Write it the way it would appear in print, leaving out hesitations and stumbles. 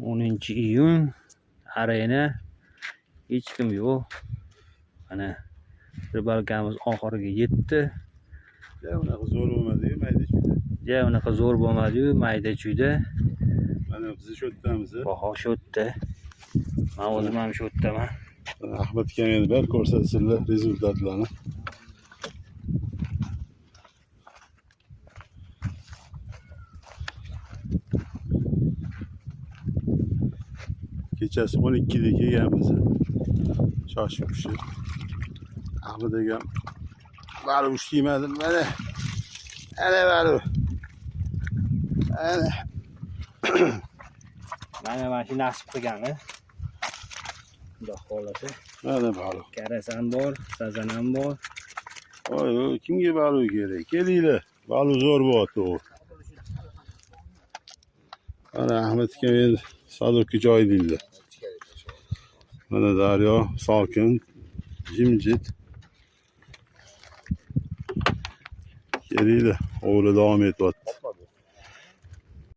10-iyun arena hech kim yo'q. Mana ribalkamiz oxiriga yetdi. Unaqa zo'r bo'lmadi-yu, mayda-chuyda. Unaqa zo'r bo'lmadi-yu, mayda-chuyda. Mana biz shu yerdamiz. Baho shu yerda. Men o'zim ham shu yerdaman. Ahmad akam endi bir ko'rsatsinlar rezultatlarni. Kechasi 12 da kelganmiz. Shoshib tushib. Ahmad akam bari ushlaymadim mana. Ana bari. Ana. Mana shu nasib qilgani. Xudo xolasa. Mana bari. Karasan bor, sazan ham bor. Oy, kimga bari kerak? Kelinglar. Bari zo'r bo'lyapti u. Mana Ahmad akam endi sadovga joy deydi. Mana daryo sokin, jimjit. Kelinglar, o'g'li davom etyapti.